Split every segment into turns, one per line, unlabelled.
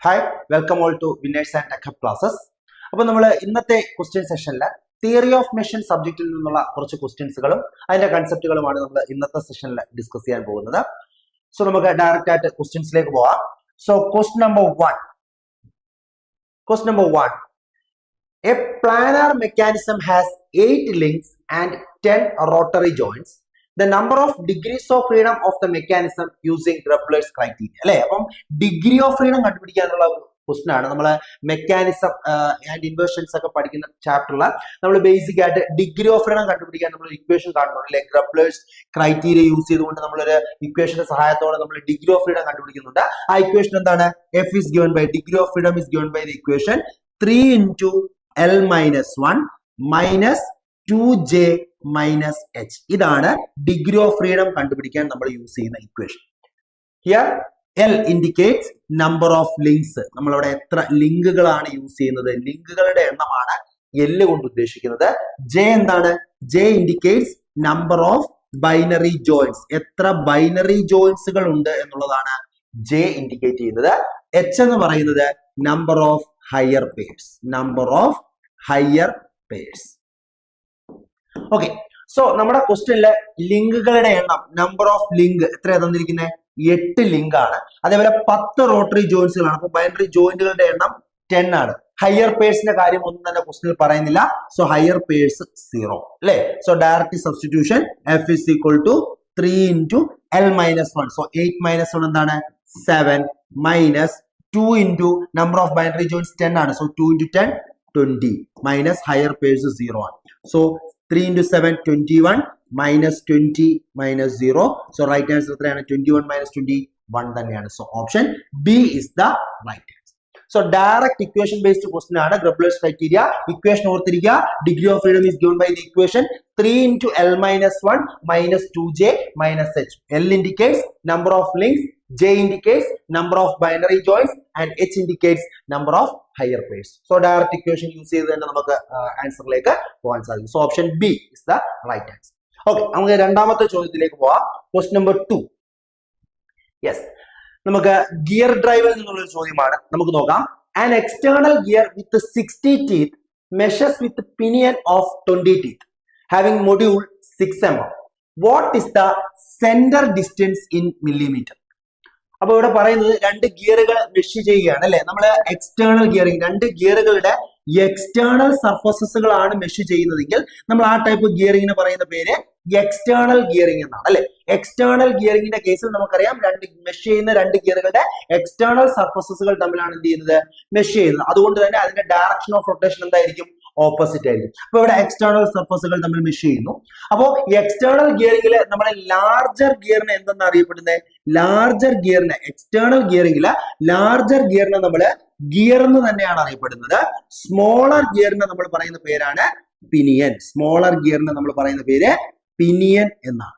Hi, welcome all to Winners and Tech Hub classes. അപ്പോൾ നമ്മൾ ഇന്നത്തെ ക്വസ്റ്റ്യൻ സെഷനിൽ തിയറി ഓഫ് മെഷീൻ സബ്ജക്റ്റിൽ നിന്നുള്ള കുറച്ച് ക്വസ്റ്റ്യൻസുകളും അതിന്റെ കൺസെപ്റ്റുകളുമാണ് നമ്മൾ ഇന്നത്തെ സെഷനിൽ ഡിസ്കസ് ചെയ്യാൻ പോകുന്നത്. സോ നമുക്ക് ഡയറക്റ്റ് ആയിട്ട് ക്വസ്റ്റ്യൻസിലേക്ക് പോവാം. So question number 1. A planar mechanism has 8 links and 10 rotary joints. The number of degrees of freedom of the mechanism using Grubler's criteria. അല്ലെ, അപ്പം ഡിഗ്രി ഓഫ് ഫ്രീഡം കണ്ടുപിടിക്കാനുള്ള ക്വസ്റ്റൻ ആണ്. നമ്മൾ മെക്കാനിസം ആൻഡ് ഇൻവേർഷൻസ് ഒക്കെ പഠിക്കുന്ന ചാപ്റ്ററിൽ നമ്മൾ ബേസിക് ആയിട്ട് ഡിഗ്രി ഓഫ് ഫ്രീഡം കണ്ടുപിടിക്കാൻ നമ്മൾ ഇക്വേഷൻ കാണുന്നുണ്ട്. അല്ലെ, ഗ്രബ്ലേഴ്സ് ക്രൈറ്റീരിയ യൂസ് ചെയ്തുകൊണ്ട് നമ്മളൊരു ഇക്വേഷന്റെ സഹായത്തോടെ നമ്മൾ ഡിഗ്രി ഓഫ് ഫ്രീഡം കണ്ടുപിടിക്കുന്നുണ്ട്. ആ ഇക്വേഷൻ എന്താണ്? F is given by degree of freedom is given by the equation 3 into L minus 1 minus 2J minus H. ഇതാണ് ഡിഗ്രി ഓഫ് ഫ്രീഡം കണ്ടുപിടിക്കാൻ നമ്മൾ യൂസ് ചെയ്യുന്ന equation. Here L indicates number of links. നമ്മളവിടെ എത്ര ലിങ്കുകളാണ് use ചെയ്യുന്നത്, ലിങ്കുകളുടെ എണ്ണമാണ് L കൊണ്ട് ഉദ്ദേശിക്കുന്നത്. J എന്താണ്? J indicates number of binary joints. എത്ര ബൈനറി ജോയിൻസുകൾ ഉണ്ട് എന്നുള്ളതാണ് J ഇൻഡിക്കേറ്റ് ചെയ്യുന്നത്. H എന്ന് പറയുന്നത് number of higher pairs. Number of higher pairs. Okay, so നമ്മുടെ ക്വസ്റ്റ്യനിലെ ലിങ്കുകളുടെ എണ്ണം, നമ്പർ ഓഫ് ലിങ്ക് എത്രയാണ് തന്നിരിക്കുന്നത്? 8 ലിങ്ക് ആണ്. അതേപോലെ 10 റോട്ടറി ജോയിന്റ്സുകളാണ്. അപ്പൊ ബൈനറി ജോയിന്റുകളുടെ എണ്ണം 10 ആണ്. ഹയർ പേഴ്സിന്റെ കാര്യം ഒന്നും തന്നെ ക്വസ്റ്റ്യനിൽ പറയുന്നില്ല. സോ ഹയർ പേഴ്സ് 0 അല്ലെ. So direct substitution F is equal to 3 into L minus 1. So 8 minus 1 എന്താണ്? 7 minus 2 into number of binary joints 10 ആണ്. So 2 into 10 20 minus higher pairs 0 ആണ്. So 3 into 7 21 minus 20 minus 0. So right answer എത്രയാണ്? 21 minus 20 1 തന്നെയാണ്. So option B is the right answer. So direct equation based question ആണ്. Grubler's criteria equation ഓർത്തിരിക്കുക. Degree of freedom is given by the equation 3 into L minus 1 minus 2J minus H. L indicates number of links, J indicates number of binary joints and H indicates number of higher pairs. So direct equation use ചെയ്ത് തന്നെ നമുക്ക് ആൻസറിലേക്ക് പോകാൻ സാധിക്കും. So option B is the right answer. Okay, നമുക്ക് രണ്ടാമത്തെ ചോദ്യത്തിലേക്ക് പോവാം. Question number 2. Yes, നമുക്ക് ഗിയർ ഡ്രൈവിൽ നിന്നുള്ള ഒരു ചോദ്യമാണ്. നമുക്ക് നോക്കാം. An external gear with 60 teeth measures with pinion of 20 teeth having module 6 mm. What is the center distance in millimeter? അപ്പൊ ഇവിടെ പറയുന്നത് രണ്ട് ഗിയറുകൾ മെഷ് ചെയ്യുകയാണ് അല്ലെ. നമ്മൾ എക്സ്റ്റേണൽ ഗിയറിംഗ്, രണ്ട് ഗിയറുകളുടെ എക്സ്റ്റേണൽ സർഫസസുകളാണ് മെഷ് ചെയ്യുന്നതെങ്കിൽ നമ്മൾ ആ ടൈപ്പ് ഗിയറിംഗിന് പറയുന്ന പേര് എക്സ്റ്റേണൽ ഗിയറിംഗ് എന്നാണ് അല്ലെ. എക്സ്റ്റേണൽ ഗിയറിംഗിന്റെ കേസിൽ നമുക്കറിയാം രണ്ട് മെഷ് ചെയ്യുന്ന രണ്ട് ഗിയറുകളുടെ എക്സ്റ്റേണൽ സർഫസസുകൾ തമ്മിലാണ് എന്ത് ചെയ്യുന്നത്? മെഷ് ചെയ്യുന്നത്. അതുകൊണ്ട് തന്നെ അതിന്റെ ഡയറക്ഷൻ ഓഫ് റൊട്ടേഷൻ എന്തായിരിക്കും? ഓപ്പോസിറ്റ് ആയിരിക്കും. അപ്പൊ ഇവിടെ എക്സ്റ്റേണൽ സർഫസുകൾ തമ്മിൽ മെഷ് ചെയ്യുന്നു. അപ്പോൾ എക്സ്റ്റേണൽ ഗിയറിംഗില് നമ്മുടെ ലാർജർ ഗിയറിനെ എന്തെന്ന് അറിയപ്പെടുന്നത്? ലാർജർ ഗിയറിനെ, എക്സ്റ്റേണൽ ഗിയറിംഗില് ലാർജർ ഗിയറിനെ നമ്മള് ഗിയർ എന്ന് തന്നെയാണ് അറിയപ്പെടുന്നത്. സ്മോളർ ഗിയറിനെ നമ്മൾ പറയുന്ന പേരാണ് പിനിയൻ. സ്മോളർ ഗിയറിനെ നമ്മൾ പറയുന്ന പേര് പിനിയൻ എന്നാണ്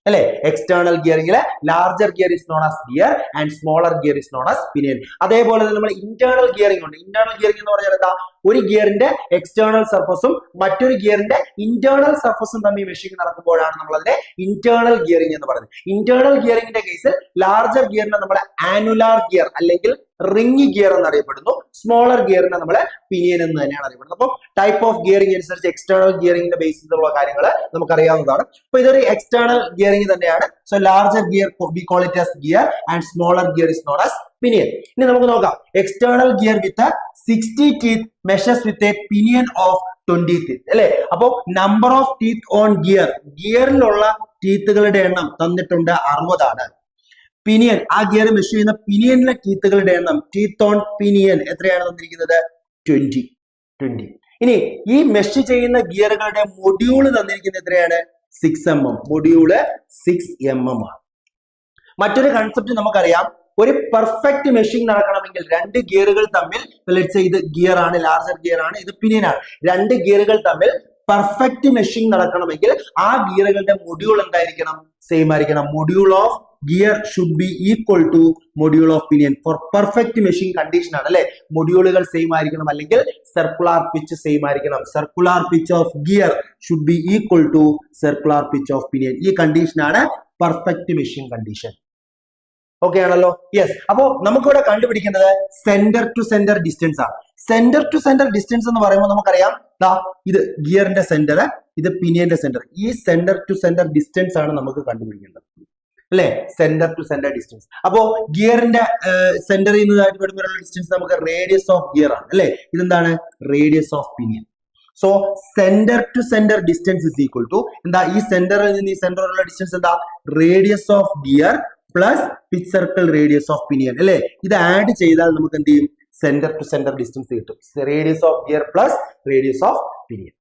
അല്ലെ. എക്സ്റ്റേണൽ ഗിയറിംഗില് larger gear is known as gear and smaller gear is known as pinion. അതേപോലെ തന്നെ നമ്മൾ ഇന്റേണൽ ഗിയറിംഗ് ഉണ്ട്. ഇന്റേണൽ ഗിയറിംഗ് എന്ന് പറഞ്ഞാൽ എന്താ? ഒരു ഗിയറിന്റെ എക്സ്റ്റേണൽ സർഫസും മറ്റൊരു ഗിയറിന്റെ ഇന്റേണൽ സർഫസും തമ്മിൽ മെഷീൻ നടക്കുമ്പോഴാണ് നമ്മൾ അതിനെ ഇന്റേണൽ ഗിയറിംഗ് എന്ന് പറയുന്നത്. ഇന്റേണൽ ഗിയറിംഗിന്റെ കേസിൽ ലാർജർ ഗിയറിനെ നമ്മൾ ആനുലാർ ഗിയർ അല്ലെങ്കിൽ റിംഗ് ഗിയർ എന്നറിയപ്പെടുന്നു. സ്മോളർ ഗിയറിനെ നമ്മൾ പിനിയൻ എന്ന് തന്നെയാണ് അറിയപ്പെടുന്നത്. അപ്പം ടൈപ്പ് ഓഫ് ഗിയറിംഗ് അനുസരിച്ച് എക്സ്റ്റേണൽ ഗിയറിംഗിന്റെ ബേസിലുള്ള കാര്യങ്ങൾ നമുക്കറിയാവുന്നതാണ്. അപ്പൊ ഇതൊരു എക്സ്റ്റേണൽ ഗിയറിംഗ് തന്നെയാണ്. So larger gear we call it as gear and smaller gear is known as pinion. ഇനി നമുക്ക് നോക്കാം. External gear with 60 teeth meshes with a pinion of 20 teeth അല്ലെ. അപ്പൊ number of teeth on gear, ഗിയറിലുള്ള ടീത്തുകളുടെ എണ്ണം തന്നിട്ടുണ്ട് 60 ആണ്. Pinion, ആ gear mesh ചെയ്യുന്ന പിനിയനിലെ ടീത്തുകളുടെ എണ്ണം, ടീത്ത് ഓൺ പിനിയൻ എത്രയാണ് തന്നിരിക്കുന്നത്? 20. ഇനി ഈ മെഷ് ചെയ്യുന്ന ഗിയറുകളുടെ മൊഡ്യൂള് തന്നിരിക്കുന്നത് എത്രയാണ്? 6 mm. മൊഡ്യൂള് 6 mm ആണ്. മറ്റൊരു കൺസെപ്റ്റ് നമുക്കറിയാം. ഒരു പെർഫെക്റ്റ് മെഷീൻ നടക്കണമെങ്കിൽ രണ്ട് ഗിയറുകൾ തമ്മിൽ, ഇത് ഗിയർ ആണ്, ലാർജർ ഗിയർ ആണ്, ഇത് പിനിയൻ ആണ്. രണ്ട് ഗിയറുകൾ തമ്മിൽ പെർഫെക്റ്റ് മെഷീൻ നടക്കണമെങ്കിൽ ആ ഗിയറുകളുടെ മൊഡ്യൂൾ എന്തായിരിക്കണം? സെയിം ആയിരിക്കണം. Module of gear should be equal to module of pinion. For perfect machine condition ആണ് അല്ലെ. മൊഡ്യൂളുകൾ സെയിം ആയിരിക്കണം, അല്ലെങ്കിൽ സർക്കുലാർ പിച്ച് സെയിം ആയിരിക്കണം. Circular pitch of gear should be equal to circular pitch of pinion. ഈ കണ്ടീഷനാണ് perfect machine condition. Okay ആണല്ലോ? Yes. അപ്പോ നമുക്കിവിടെ കണ്ടുപിടിക്കേണ്ടത് സെന്റർ ടു സെന്റർ ഡിസ്റ്റൻസ് ആണ്. സെന്റർ ടു സെന്റർ ഡിസ്റ്റൻസ് എന്ന് പറയുമ്പോൾ നമുക്കറിയാം ഇത് ഗിയറിന്റെ സെന്റർ, ഇത് പിനിയന്റെ സെന്റർ. ഈ സെന്റർ ടു സെന്റർ ഡിസ്റ്റൻസ് ആണ് നമുക്ക് കണ്ടുപിടിക്കേണ്ടത് അല്ലെ? Centre to centre distance. അപ്പോ ഗിയറിന്റെ സെന്ററിൽ നിന്നതായിട്ട് വരുമ്പോഴുള്ള ഡിസ്റ്റൻസ് നമുക്ക് റേഡിയസ് ഓഫ് ഗിയർ ആണ് അല്ലെ? ഇതെന്താണ്? Radius of pinion. So centre to centre distance is equal to എന്താ? ഈ സെന്ററിൽ നിന്ന് ഈ സെന്ററിലുള്ള ഡിസ്റ്റൻസ് എന്താ? Radius of gear plus pitch circle radius of pinion അല്ലെ? ഇത് ആഡ് ചെയ്താൽ നമുക്ക് എന്ത് ചെയ്യും? സെന്റർ ടു സെന്റർ ഡിസ്റ്റൻസ് കിട്ടും. Radius of gear plus radius of pinion.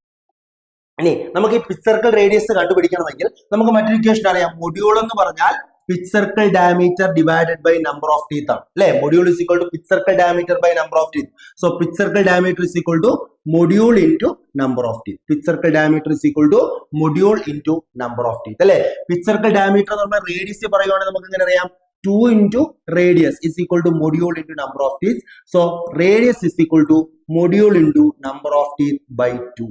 ഇനി നമുക്ക് ഈ പിച്ച് സർക്കിൾ റേഡിയസ് കണ്ടുപിടിക്കണമെങ്കിൽ നമുക്ക് മറ്റൊരു ഇക്വേഷൻ അറിയാം. മൊഡ്യൂൾ എന്ന് പറഞ്ഞാൽ pitch circle diameter divided by number of teeth ആണ് അല്ലെ? Module is equal to pitch circle diameter by number of teeth. So pitch circle diameter is equal to module into number of teeth. Pitch circle diameter is equal to module into number of teeth അല്ലെ? Pitch circle diameter എന്ന് പറഞ്ഞാൽ radius പറയുവാണെങ്കിൽ നമുക്ക് എങ്ങനെ അറിയാം? 2 into radius is equal to module into number of teeth. So radius is equal to module into number of teeth by 2.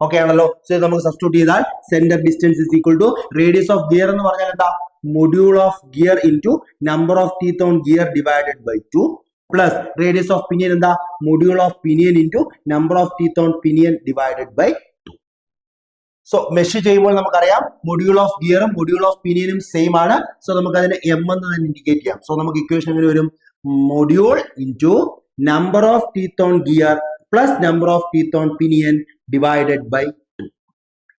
Okay ആണല്ലോ? So നമുക്ക് substitute ചെയ്താൽ centre distance is equal to radius of gear എന്ന് പറഞ്ഞാൽ എന്താ? module of gear into number of teeth on gear divided by 2 plus radius of pinion എന്താ? module of pinion into number of teeth on pinion divided by 2. So measure ചെയ്യുമ്പോൾ നമുക്കറിയാം module of ഗിയറും module of പിനിയനും same ആണ്. So നമുക്ക് അതിനെ M എന്ന് തന്നെ ഇൻഡിക്കേറ്റ് ചെയ്യാം. സോ നമുക്ക് ഇക്വേഷൻ എങ്ങനെ വരും? Module into number of teeth on gear plus number of teeth on pinion divided by 2.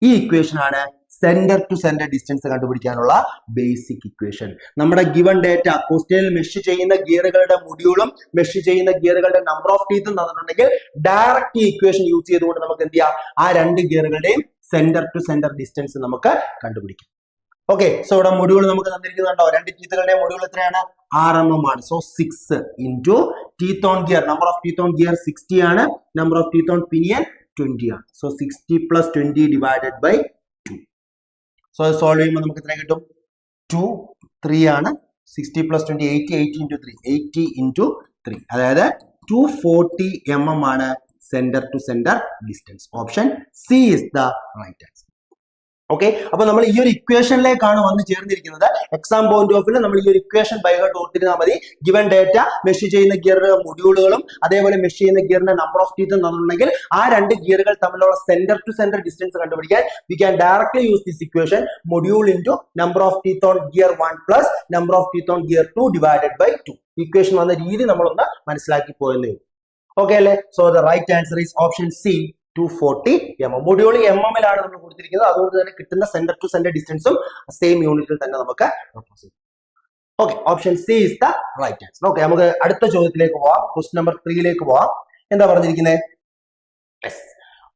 ഈ ഇക്വേഷൻ ആണ് സെന്റർ ടു സെന്റർ ഡിസ്റ്റൻസ് കണ്ടുപിടിക്കാനുള്ള ബേസിക് ഇക്വേഷൻ. നമ്മുടെ ഗിവൺ ഡേറ്റ ക്വസ്റ്റ്യനിൽ മെഷർ ചെയ്യുന്ന ഗിയറുകളുടെ മൊഡ്യൂളും മെഷർ ചെയ്യുന്ന ഗിയറുകളുടെ നമ്പർ ഓഫ് ടീത്തും തന്നിട്ടുണ്ടെങ്കിൽ ഡയറക്റ്റ് ഈ ഇക്വേഷൻ യൂസ് ചെയ്തുകൊണ്ട് നമുക്ക് എന്ത് ചെയ്യാം? ആ രണ്ട് ഗിയറുകളുടെയും സെന്റർ ടു സെന്റർ ഡിസ്റ്റൻസ് നമുക്ക് കണ്ടുപിടിക്കാം. ഓക്കെ. സോ ഇവിടെ മൊഡ്യൂൾ നമുക്ക് തന്നിരിക്കുന്നുണ്ടോ? രണ്ട് ടീത്തുകളുടെ മൊഡ്യൂൾ എത്രയാണ്? 6 mm ആണ്. So 6 into teeth on gear, number of teeth on gear 60 ആണ്, number of teeth on pinion 20 ആണ്. So 60 plus 20 divided by 2. So അത് സോൾവ് ചെയ്യുമ്പോൾ നമുക്ക് എത്ര കിട്ടും? 2 3 ആണ്. 60 പ്ലസ് 20 80 ഇൻറ്റു 3 80 ഇൻറ്റു 3 അതായത് 240 mm ആണ് centre to centre distance. Option C is the right answer. Okay. അപ്പൊ നമ്മൾ ഈ ഒരു ഇക്വേഷനിലേക്കാണ് വന്ന് ചേർന്നിരിക്കുന്നത്. എക്സാം പോയിന്റ് ഓഫ് വ്യൂ നമ്മൾ ഈ ഒരു ഇക്വേഷൻ ബൈ ഹാർട്ട് ഓർത്തിരുന്നാൽ മതി. ഗിവൻ ഡേറ്റ മെഷർ ചെയ്യുന്ന ഗിയറുടെ മൊഡ്യൂളുകളും അതേപോലെ മെഷർ ചെയ്യുന്ന ഗിയറിന്റെ നമ്പർ ഓഫ് ടീത്തും തന്നിട്ടുണ്ടെങ്കിൽ ആ രണ്ട് ഗിയറുകൾ തമ്മിലുള്ള സെന്റർ ടു സെന്റർ ഡിസ്റ്റൻസ് കണ്ടുപിടിക്കാൻ we can directly use this equation module into number of teeth on gear 1 plus number of teeth on gear 2 divided by 2. Equation വന്ന രീതി നമ്മളൊന്ന് മനസ്സിലാക്കി പോയെന്നേ. ഓക്കെ അല്ലേ? So the right answer is option C 240 mm. Module mm-ലാണ് നമ്മൾ കൊടുത്തിരിക്കുന്നത്. അതുകൊണ്ട് തന്നെ കിട്ടുന്ന സെന്റർ ടു സെന്റർ ഡിസ്റ്റൻസും സെയിം യൂണിറ്റിൽ തന്നെ നമുക്ക് റെപ്രസെന്റ് ചെയ്യാം. Okay. Option C is the right answer. Okay. നമുക്ക് അടുത്ത ചോദ്യത്തിലേക്ക് പോവാം. ക്വസ്റ്റ്യൻ നമ്പർ 3ലേക്ക് പോവാം. എന്താ പറഞ്ഞിരിക്കുന്നത്?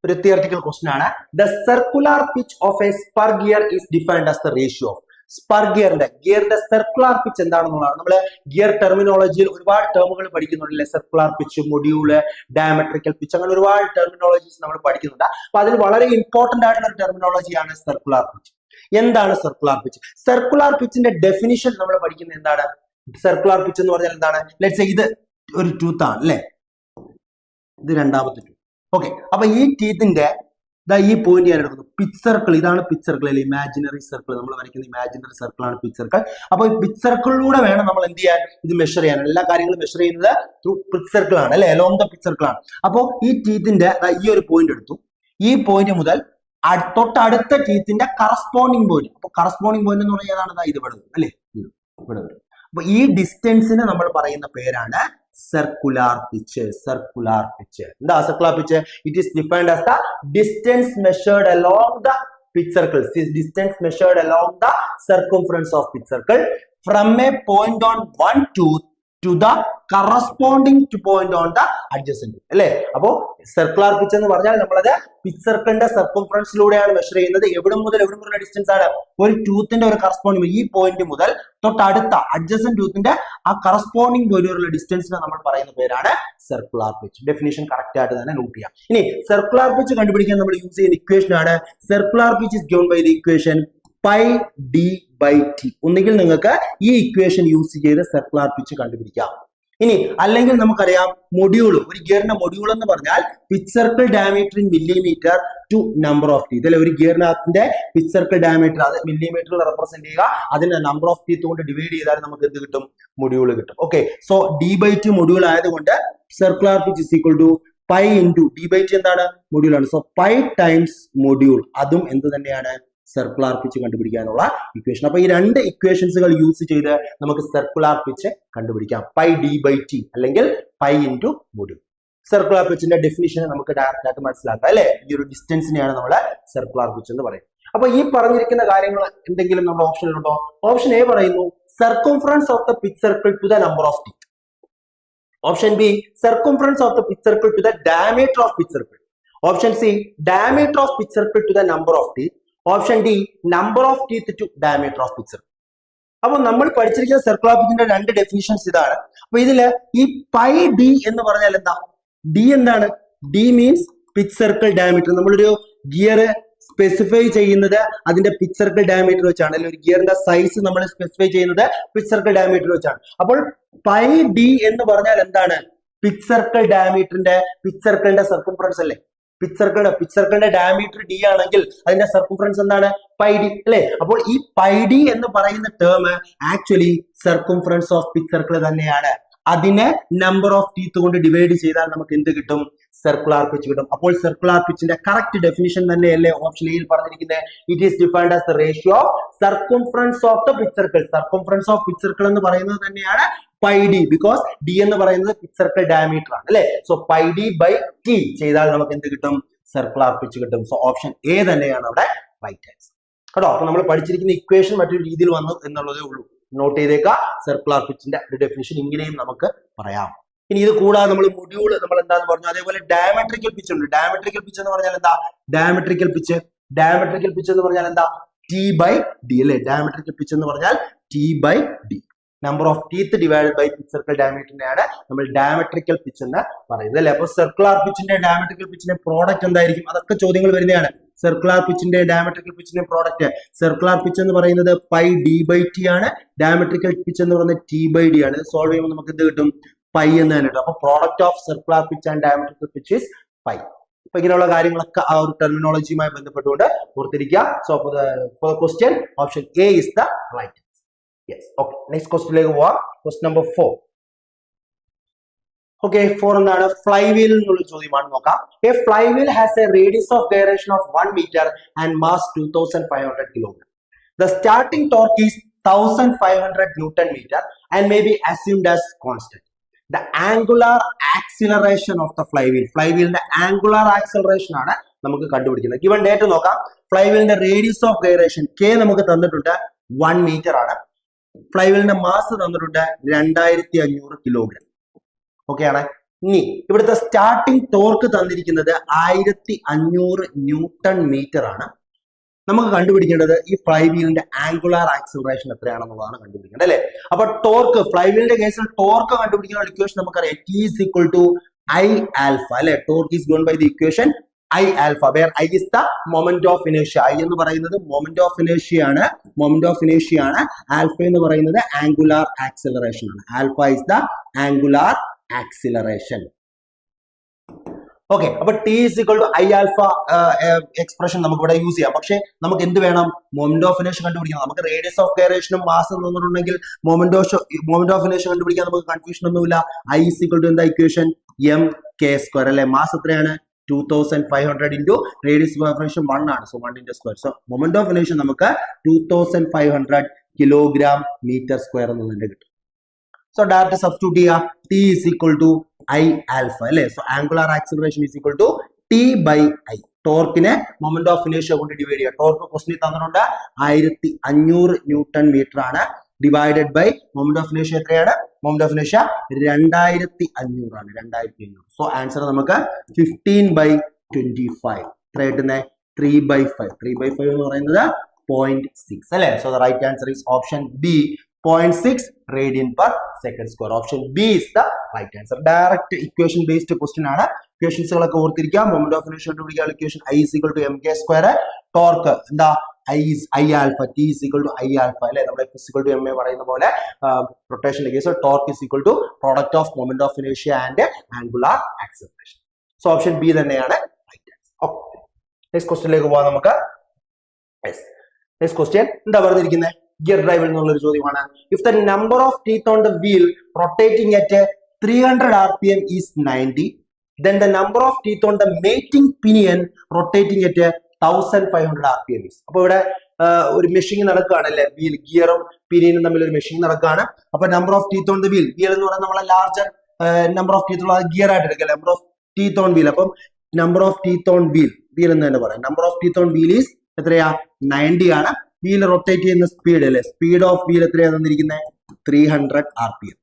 ഒരു തിയററ്റിക്കൽ ക്വസ്റ്റ്യൻ ആണ്. The circular pitch of a spur gear is defined as the ratio of spur ഗിയറിന്റെ സർക്കുലർ പിച്ച് എന്താണെന്നുള്ളതാണ്. നമ്മൾ ഗിയർ ടെർമിനോളജിയിൽ ഒരുപാട് ടേമുകൾ പഠിക്കുന്നുണ്ടല്ലേ? Circular pitch, module, diametrical pitch, അങ്ങനെ ഒരുപാട് ടെർമിനോളജീസ് നമ്മൾ പഠിക്കുന്നുണ്ട്. അപ്പൊ അതിൽ വളരെ ഇമ്പോർട്ടന്റ് ആയിട്ടുള്ള ഒരു ടെർമിനോളജിയാണ് സർക്കുലർ പിച്ച്. എന്താണ് സർക്കുലർ പിച്ച്? സർക്കുലർ പിച്ചിന്റെ ഡെഫിനിഷൻ നമ്മൾ പഠിക്കുന്നത് എന്താണ്? സർക്കുലർ പിച്ച് എന്ന് പറഞ്ഞാൽ എന്താണ്? ലെറ്റ്സ് സേ ഇത് ഒരു ടൂത്ത് ആണ് അല്ലെ? ഇത് രണ്ടാമത്തെ ടൂത്ത്. ഓക്കെ. അപ്പൊ ഈ ടീത്തിന്റെ ഈ പോയിന്റ് ഞാൻ എടുക്കുന്നു. പിച്ച് സർക്കിൾ, ഇതാണ് പിച്ച് സർക്കിൾ അല്ലെ? ഇമാജിനറി സർക്കിൾ നമ്മൾ വരയ്ക്കുന്ന ഇമാജിനറി സർക്കിൾ ആണ് പിച്ച് സർക്കിൾ. അപ്പൊ ഈ പിച്ച് സർക്കിളിലൂടെ വേണം നമ്മൾ എന്ത് ചെയ്യാൻ? ഇത് മെഷർ ചെയ്യാൻ. എല്ലാ കാര്യങ്ങളും മെഷർ ചെയ്യുന്നത് ത്രൂ പിച്ച് സർക്കിൾ ആണ് അല്ലെ? അലോങ് ദ പിച്ച് സർക്കിൾ ആണ്. അപ്പോൾ ഈ ടീത്തിന്റെ ഈ ഒരു പോയിന്റ് എടുത്തു. ഈ പോയിന്റ് മുതൽ തൊട്ടടുത്ത ടീത്തിന്റെ കറസ്പോണ്ടിങ് പോയിന്റ്. അപ്പൊ കറസ്പോണ്ടിങ് പോയിന്റ് എന്ന് പറഞ്ഞാൽ ഏതാണ്? ഇത് ഇവിടെ വരും അല്ലെ? ഇവിടെ വരും. അപ്പൊ ഈ ഡിസ്റ്റൻസിന് നമ്മൾ പറയുന്ന പേരാണ് circular pitch. Circular pitch. The circular pitch, it is defined as the distance measured along the pitch circle. Distance measured along the circumference of pitch circle from a point on one tooth to the corresponding to point on the adjacent tooth. അല്ലേ? അപ്പോ circular pitch എന്ന് പറഞ്ഞാൽ നമ്മളത് pitch സർക്കിളിന്റെ സർക്കംഫറൻസിലൂടെയാണ് measure ചെയ്യുന്നത്. എവിടെ മുതൽ എവിടെ മുതലുള്ള ഡിസ്റ്റൻസ് ആണ്? ഒരു ടൂത്തിന്റെ ഒരു കറസ്പോണ്ടിങ്, ഈ പോയിന്റ് മുതൽ തൊട്ടടുത്ത അഡ്ജസന്റ് ടൂത്തിന്റെ ആ കറസ്പോണ്ടിങ് പോയിന്റുള്ള ഡിസ്റ്റൻസിനെ നമ്മൾ പറയുന്ന പേരാണ് സർക്കുലർ പിച്ച്. ഡെഫിനിഷൻ കറക്റ്റ് ആയിട്ട് തന്നെ നോട്ട് ചെയ്യാം. ഇനി സർക്കുലർ പിച്ച് കണ്ടുപിടിക്കാൻ നമ്മൾ യൂസ് ചെയ്യുന്ന ഇക്വേഷൻ ആണ് circular pitch is given by the equation pi D by T. ഒന്നുകിൽ നിങ്ങൾക്ക് ഈ ഇക്വേഷൻ യൂസ് ചെയ്ത് സർക്കുലർ പിച്ച് കണ്ടുപിടിക്കാം. ഇനി അല്ലെങ്കിൽ നമുക്കറിയാം മൊഡ്യൂൾ, ഒരു ഗിയറിന്റെ മൊഡ്യൂൾ എന്ന് പറഞ്ഞാൽ pitch circle diameter in millimetre to number of teeth, അല്ലെ ഒരു ഗിയറിനകത്തിന്റെ പിച്ച് സർക്കിൾ ഡയമീറ്റർ അത് മില്ലിമീറ്ററിൽ റെപ്രസെന്റ് ചെയ്യുക, അതിന്റെ നമ്പർ ഓഫ് ടീത്ത് കൊണ്ട് ഡിവൈഡ് ചെയ്താൽ നമുക്ക് എന്ത് കിട്ടും, മൊഡ്യൂൾ കിട്ടും. ഓക്കെ, സോ d/2 മൊഡ്യൂൾ ആയതുകൊണ്ട് circular pitch is equal to pi into d/2 എന്താണ്, മൊഡ്യൂൾ ആണ്. സോ പൈ ടൈംസ് മൊഡ്യൂൾ, അതും എന്ത് തന്നെയാണ്, സർക്കുലർ പിച്ച് കണ്ടുപിടിക്കാനുള്ള ഇക്വേഷൻ. അപ്പൊ ഈ രണ്ട് ഇക്വേഷൻസുകൾ യൂസ് ചെയ്ത് നമുക്ക് സർക്കുലർ പിച്ച് കണ്ടുപിടിക്കാം. പൈ d/t അല്ലെങ്കിൽ പൈ ഇൻറ്റു മൊഡ്യൂൾ. സർക്കുലർ പിച്ചിന്റെ ഡെഫിനിഷൻ നമുക്ക് ഡയറക്റ്റ് ആയിട്ട് മനസ്സിലാക്കാം, അല്ലെ. ഈ ഒരു ഡിസ്റ്റൻസിനെയാണ് നമ്മൾ സർക്കുലർ പിച്ച് എന്ന് പറയുന്നത്. അപ്പൊ ഈ പറഞ്ഞിരിക്കുന്ന കാര്യങ്ങൾ എന്തെങ്കിലും നമ്മുടെ ഓപ്ഷനിലുണ്ടോ? ഓപ്ഷൻ എ പറയുന്നു circumference of the pitch circle to the number of teeth. Option B circumference of the pitch circle to the diameter of pitch circle. Option C diameter of pitch circle to the number of teeth. Option D number of teeth to diameter of pitch circle. അപ്പൊ നമ്മൾ പഠിച്ചിരിക്കുന്ന circular പിച്ചിന്റെ രണ്ട് definitions ഇതാണ്. അപ്പൊ ഇതില് ഈ pi D എന്ന് പറഞ്ഞാൽ എന്താ, ഡി എന്താണ്, D means pitch circle diameter. നമ്മളൊരു ഗിയർ സ്പെസിഫൈ ചെയ്യുന്നത് അതിന്റെ പിച്ച് സർക്കിൾ ഡയമീറ്റർ വെച്ചാണ്, അല്ലെങ്കിൽ ഒരു ഗിയറിന്റെ സൈസ് നമ്മൾ സ്പെസിഫൈ ചെയ്യുന്നത് പിച്ച് സർക്കിൾ ഡയമീറ്റർ വെച്ചാണ്. അപ്പോൾ പൈ ഡി എന്ന് പറഞ്ഞാൽ എന്താണ്, പിച്ച് സർക്കിൾ ഡയമീറ്ററിന്റെ, പിച്ച് സർക്കിളിന്റെ സർക്കംഫറൻസ് അല്ലേ. പിച്ച് സർക്കിളിന്റെ ഡയമീറ്റർ ഡി ആണെങ്കിൽ അതിന്റെ സർക്കംഫറൻസ് എന്താണ്, പൈ ഡി അല്ലെ. അപ്പോൾ ഈ പൈ ഡി എന്ന് പറയുന്ന term actually circumference of pitch circle തന്നെയാണ്. അതിനെ നമ്പർ ഓഫ് ടീത്ത് കൊണ്ട് ഡിവൈഡ് ചെയ്താൽ നമുക്ക് എന്ത് കിട്ടും, സർക്കുലർ പിച്ച് കിട്ടും. അപ്പോൾ സർക്കുലർ പിച്ചിന്റെ കറക്റ്റ് ഡെഫിനിഷൻ തന്നെയല്ലേ ഓപ്ഷൻ എയിൽ പറഞ്ഞിരിക്കുന്നത്. It is defined as the ratio of circumference of the pitch circle. Circumference of pitch circle എന്ന് പറയുന്നത് തന്നെയാണ് പൈ ഡി, ബിക്കോസ് ഡി എന്ന് പറയുന്നത് പിച്ച് സർക്കിൾ ഡയമീറ്റർ ആണ് അല്ലെ. So pi D by T ചെയ്താൽ നമുക്ക് എന്ത് കിട്ടും, സർക്കുലർ പിച്ച് കിട്ടും. സോ ഓപ്ഷൻ എ തന്നെയാണ് അവിടെ റൈറ്റ് ആൻസർ കേട്ടോ. അപ്പൊ നമ്മൾ പഠിച്ചിരിക്കുന്ന ഇക്വേഷൻ മറ്റൊരു രീതിയിൽ വന്നു എന്നുള്ളതേ ഉള്ളൂ. നോട്ട് ചെയ്തേക്കുക, സർക്കുലർ പിച്ചിന്റെ ഒരു ഡെഫിനിഷൻ ഇങ്ങനെയും നമുക്ക് പറയാം. ഇനി ഇത് കൂടാതെ നമ്മൾ മൊഡ്യൂൾ നമ്മൾ എന്താന്ന് പറഞ്ഞു, അതേപോലെ ഡയമട്രിക്കൽ പിച്ച് ഉണ്ട്. ഡയമട്രിക്കൽ പിച്ച് എന്ന് പറഞ്ഞാൽ എന്താ, ഡയമട്രിക്കൽ പിച്ച് എന്ന് പറഞ്ഞാൽ എന്താ, ടി ബൈ ഡി അല്ലെ. ഡയമട്രിക്കൽ പിച്ച് എന്ന് പറഞ്ഞാൽ T by D, number of teeth divided by pitch circle ഡയമീറ്ററിനെയാണ് നമ്മൾ ഡയമട്രിക്കൽ പിച്ച് എന്ന് പറയുന്നത് അല്ലെ. അപ്പൊ സർക്കുലർ പിച്ചിന്റെ ഡയമട്രിക്കൽ പിച്ചിന്റെ പ്രോഡക്റ്റ് എന്തായിരിക്കും, അതൊക്കെ ചോദ്യങ്ങൾ വരുന്നതാണ്. സർക്കുലർ പിച്ചിന്റെ ഡയമട്രിക്കൽ പിച്ചിന്റെ പ്രോഡക്റ്റ്, സർക്കുലർ പിച്ച് എന്ന് പറയുന്നത് പൈ ഡി ബൈ ടി ആണ്, ഡയമട്രിക്കൽ പിച്ച് എന്ന് പറയുന്നത് ടി ബൈ ഡി ആണ്. സോൾവ് ചെയ്യുമ്പോൾ നമുക്ക് എന്ത് കിട്ടും, പൈ എന്ന് തന്നെ കിട്ടും. അപ്പൊ product of circular pitch and diametrical pitch is pi. അപ്പൊ ഇങ്ങനെയുള്ള കാര്യങ്ങളൊക്കെ ആ ഒരു ടെർമിനോളജിയുമായി ബന്ധപ്പെട്ടുകൊണ്ട് ഓർത്തിരിക്കുക. So for the question option A is the right. Yes. Okay. Next question ലേക്ക് പോവാം. Question number 4. Okay, 4 എന്താണ്, flywheel എന്നുള്ള ചോദ്യമാണ്. നോക്കാം. A flywheel has a radius of gyration of 1 meter and mass 2500 kg. The starting torque is 1500 Newton meter and may be assumed as constant. The angular acceleration of the flywheel. Flywheelന്റെ angular acceleration ആണ് നമുക്ക് കണ്ടുപിടിക്കുന്നത്. Given data നോക്കാം. Flywheelന്റെ radius of gyration K നമുക്ക് തന്നിട്ടുണ്ട് 1 meter ആണ്. ഫ്ലൈവീലിന്റെ mass തന്നിട്ടുണ്ട് 2500 kilogram. Okay ആണ്. ഇനി ഇവിടുത്തെ സ്റ്റാർട്ടിംഗ് ടോർക്ക് തന്നിരിക്കുന്നത് 1500 ന്യൂട്ടൺ മീറ്റർ ആണ്. നമുക്ക് കണ്ടുപിടിക്കേണ്ടത് ഈ ഫ്ലൈവീലിന്റെ ആംഗുലാർ ആക്സിലറേഷൻ എത്രയാണെന്നുള്ളതാണ് കണ്ടുപിടിക്കേണ്ടത് അല്ലെ. അപ്പൊ ടോർക്ക്, ഫ്ലൈവീലിന്റെ കേസിൽ ടോർക്ക് കണ്ടുപിടിക്കുന്ന ഇക്വേഷൻ നമുക്കറിയാം, T is equal to I alpha അല്ലെ. Torque is given by the equation I alpha, where I is the moment of inertia. I എന്ന് പറയുന്നത് moment of inertia ആണ്. ആൽഫ എന്ന് പറയുന്നത് ആംഗുലാർ ആക്സിലറേഷൻ ആണ്. Alpha is the angular acceleration. Okay, അപ്പൊ T is equal to I alpha expression നമുക്ക് ഇവിടെ use ചെയ്യാം. പക്ഷെ നമുക്ക് എന്ത് വേണം, മൊമെന്റ് ഓഫ് ഇനേഴ്ഷ്യ കണ്ടുപിടിക്കണം. നമുക്ക് റേഡിയസ് ഓഫ് ഗൈറേഷനും മാസ് തന്നിട്ടുണ്ടെങ്കിൽ മൊമെന്റ് ഓഫ് ഇനേഴ്ഷ്യ കണ്ടുപിടിക്കാൻ നമുക്ക് കൺഫ്യൂഷൻ ഒന്നുമില്ല. I is equal to എന്താ ഇക്വേഷൻ, mk² അല്ലെ. മാസ് എത്രയാണ്, 2500 into radius of operation 1 ആണ്. So 1 into square. So moment of inertia നമുക്ക് 2500 kilogram meter square എന്ന് തന്നെ കിട്ടും. So direct substitute ചെയ്യാം. T is equal to I alpha അല്ലേ. So angular acceleration is equal to T by I. ടോർക്കിനെ moment of inertia കൊണ്ട് divide ചെയ്യുക. Torque question തന്നിട്ടുണ്ട് 1500 ന്യൂട്ടൺ മീറ്റർ ആണ്. Divided by moment of inertia എത്രയാണ്, moment of inertia 2500 ആണ്. 2500. So answer നമുക്ക് 15/25. എത്ര കിട്ടുന്നത്, 3/5. 3/5 എന്ന് പറയുന്നത് 0.6 അല്ലെ. So the right answer is option B, 0.6 radian per second square. Option B is the right answer. Direct equation based question ആണ്. ഇക്വേഷൻസുകളൊക്കെ ഓർത്തിരിക്കുക. മൊമെന്റ് ഓഫ് ഇനേഴ്ഷ്യ കണ്ടുപിടിക്കാൻ equation I is equal to mk square, torque എന്താ I alpha, T is equal to I alpha അല്ലെ, നമ്മുടെ F is equal to ma പറയുന്ന പോലെ റൊട്ടേഷന്റെ case torque is equal to product of moment of inertia and angular acceleration. So option B തന്നെയാണ് right answer. Okay, next ക്വസ്റ്റ്യനിലേക്ക് പോകാം നമുക്ക്. Next question എന്താ പറഞ്ഞിരിക്കുന്നത്? ഗിയർ ഡ്രൈവിൽ നിന്നുള്ള ഒരു ചോദ്യമാണ്. If the number of teeth on the wheel rotating at 300 rpm is 90, then the number of teeth on the mating pinion rotating at 1500 rpm is. അപ്പൊ ഇവിടെ ഒരു മെഷീൻ നടക്കുകയാണ് അല്ലെ, വീൽ ഗിയറും പിനിയനും തമ്മിൽ ഒരു മെഷീൻ നടക്കുകയാണ്. അപ്പൊ number of teeth on the wheel, wheel എന്ന് പറയുന്നത് നമ്മളെ ലാർജർ നമ്പർ ഓഫ് ടീത്ത് ഉള്ള ഗിയർ ആയിട്ട് എടുക്കുക, number of teeth on wheel. അപ്പം number of teeth on wheel, wheel എന്ന് തന്നെ പറയാം. Number of teeth on wheel is എത്രയാ? 90 ആണ്. വീൽ റൊട്ടേറ്റ് ചെയ്യുന്ന സ്പീഡ് അല്ലെ, സ്പീഡ് ഓഫ് വീൽ എത്രയാണ് തന്നിരിക്കുന്നത്? 300 rpm.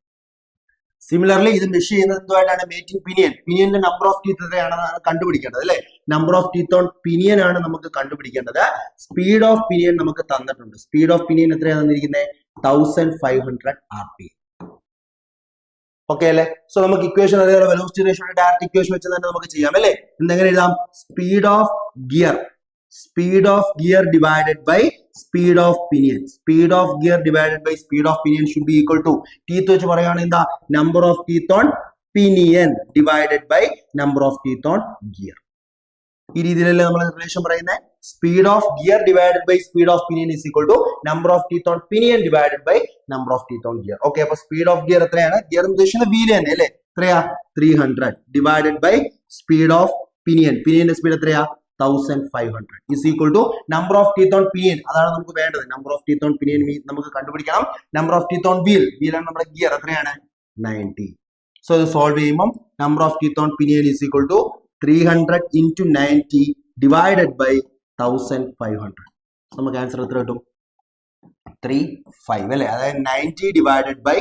സിമിലർലി ഇത് മെഷർ ചെയ്യുന്നത് എന്തുമായിട്ടാണ്? Mating pinion. പിനിയന്റെ നമ്പർ ഓഫ് ടീത്ത് എത്രയാണെന്നാണ് കണ്ടുപിടിക്കേണ്ടത് അല്ലെ. Number of teeth on pinion ആണ് നമുക്ക് കണ്ടുപിടിക്കേണ്ടത്. സ്പീഡ് ഓഫ് പിനിയൻ നമുക്ക് തന്നിട്ടുണ്ട്. സ്പീഡ് ഓഫ് പിനിയൻ എത്രയാണ് തന്നിരിക്കുന്നത്? 1500 rpm. ഓക്കെ അല്ലെ. സോ നമുക്ക് ഇക്വേഷൻ അതേപോലെ വെലോസിറ്റി റേഷ്യോയുടെ ഡയറക്റ്റ് ഇക്വേഷൻ വെച്ച് തന്നെ നമുക്ക് ചെയ്യാം അല്ലെ. എന്തെങ്ങനെ എഴുതാം? Speed of gear divided by speed of pinion. Speed of gear divided by speed of pinion should be equal to, teeth വെച്ച് പറയുകയാണ് എന്താ? Number of teeth on pinion divided by number of teeth on gear. ഈ രീതിയിലല്ലേ നമ്മൾ relation പറയുന്നത്? Speed of gear divided by speed of pinion is equal to number of teeth on pinion divided by number of teeth on gear. Okay, അപ്പൊ speed of gear എത്രയാണ്? Gear ഉദ്ദേശിക്കുന്ന wheel തന്നെ അല്ലെ. എത്രയാ? 300 divided by speed of pinion. പിനിയന്റെ speed എത്രയാ? 1500 is equal to number of teeth on pinion. അതാണ് നമുക്ക് വേണ്ടത്. Number of teeth on pinion നമുക്ക് കണ്ടുപിടിക്കണം. Number of teeth on wheel, വീലാണ് നമ്മുടെ ഗിയർ, എത്രയാണ്? 90. സോ ഇത് സോൾവ് ചെയ്യുമ്പോൾ number of teeth on pinion is equal to 300 into 90 divided by 1500. നമുക്ക് ആൻസർ എത്ര കിട്ടും? 35 അല്ലെ. അതായത് 90 divided by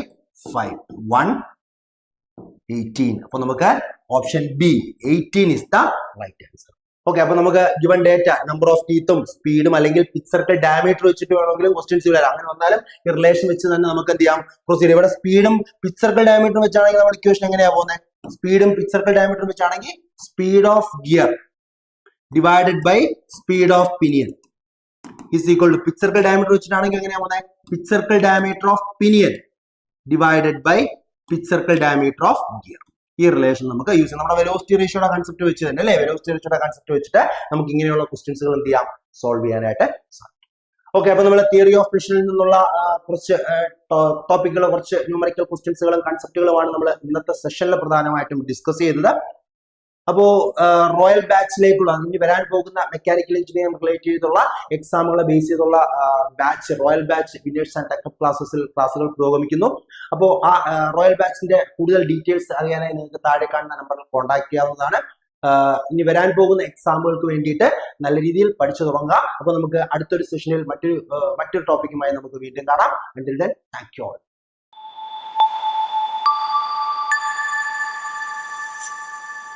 5 118. അപ്പൊ നമുക്ക് option B 18 is the right answer. Okay, അപ്പൊ നമുക്ക് ഗിവൺ ഡേറ്റ നമ്പർ ഓഫ് ടീത്തും സ്പീഡും അല്ലെങ്കിൽ പിച്ച് സർക്കിൾ ഡയമീറ്റർ വെച്ചിട്ട് വേണമെങ്കിലും ക്വസ്റ്റ്യൻസ് വരാം. അങ്ങനെ വന്നാലും ഈ റിലേഷൻ വെച്ച് തന്നെ നമുക്ക് എന്ത് ചെയ്യാം? പ്രൊസീഡ്. ഇവിടെ സ്പീഡും പിച്ച് സർക്കിൾ ഡയമീറ്ററും വെച്ചാണെങ്കിൽ നമ്മുടെ ഇക്വേഷൻ എങ്ങനെയാ പോകുന്നത്? സ്പീഡും പിച്ച് സർക്കിൾ ഡയമീറ്ററും വെച്ചാണെങ്കിൽ speed of gear divided by speed of pinion is equal to, pitch circle diameter വെച്ചിട്ടാണെങ്കിൽ എങ്ങനെയാ പോകുന്നത്? Pitch circle diameter of pinion divided by pitch circle diameter of gear. ഈ റിലേഷൻ നമുക്ക് യൂസ് ചെയ്യാം. നമ്മുടെ വെലോസിറ്റി റേഷ്യോയുടെ കൺസെപ്റ്റ് വെച്ച് തന്നെ അല്ലെ, വെലോസിറ്റി റേഷ്യോയുടെ കൺസെപ്റ്റ് വെച്ചിട്ട് നമുക്ക് ഇങ്ങനെയുള്ള ക്വസ്റ്റ്യൻസുകൾ എന്ത് ചെയ്യാം? സോൾവ് ചെയ്യാനായിട്ട് സാധിക്കും. ഓക്കെ, അപ്പൊ നമ്മൾ തിയറി ഓഫ് ഫ്രിക്ഷനിൽ നിന്നുള്ള കുറച്ച് ടോപ്പിക്കുകൾ, കുറച്ച് ന്യൂമറിക്കൽ ക്വസ്റ്റ്യൻസുകളും കൺസെപ്റ്റുകളുമാണ് നമ്മൾ ഇന്നത്തെ സെഷനിൽ പ്രധാനമായിട്ടും ഡിസ്കസ് ചെയ്തത്. അപ്പോ റോയൽ ബാച്ചിലേക്കുള്ള ഇനി വരാൻ പോകുന്ന മെക്കാനിക്കൽ എഞ്ചിനീയറിംഗ് റിലേറ്റ് ചെയ്തുള്ള എക്സാമുകളെ ബേസ് ചെയ്തുള്ള batch, royal batch winners and technique ക്ലാസ്സുകൾ പുരോഗമിക്കുന്നു. അപ്പോൾ ആ റോയൽ ബാച്ചിന്റെ കൂടുതൽ ഡീറ്റെയിൽസ് അറിയാനായി നിങ്ങൾക്ക് താഴെ കാണുന്ന നമ്പറിൽ കോൺടാക്ട് ചെയ്യാവുന്നതാണ്. ഇനി വരാൻ പോകുന്ന എക്സാമുകൾക്ക് വേണ്ടിയിട്ട് നല്ല രീതിയിൽ പഠിച്ചു തുടങ്ങുക. അപ്പൊ നമുക്ക് അടുത്തൊരു സെഷനിൽ മറ്റൊരു ടോപ്പിക്കുമായി നമുക്ക് വീണ്ടും കാണാം. Until then, thank you all.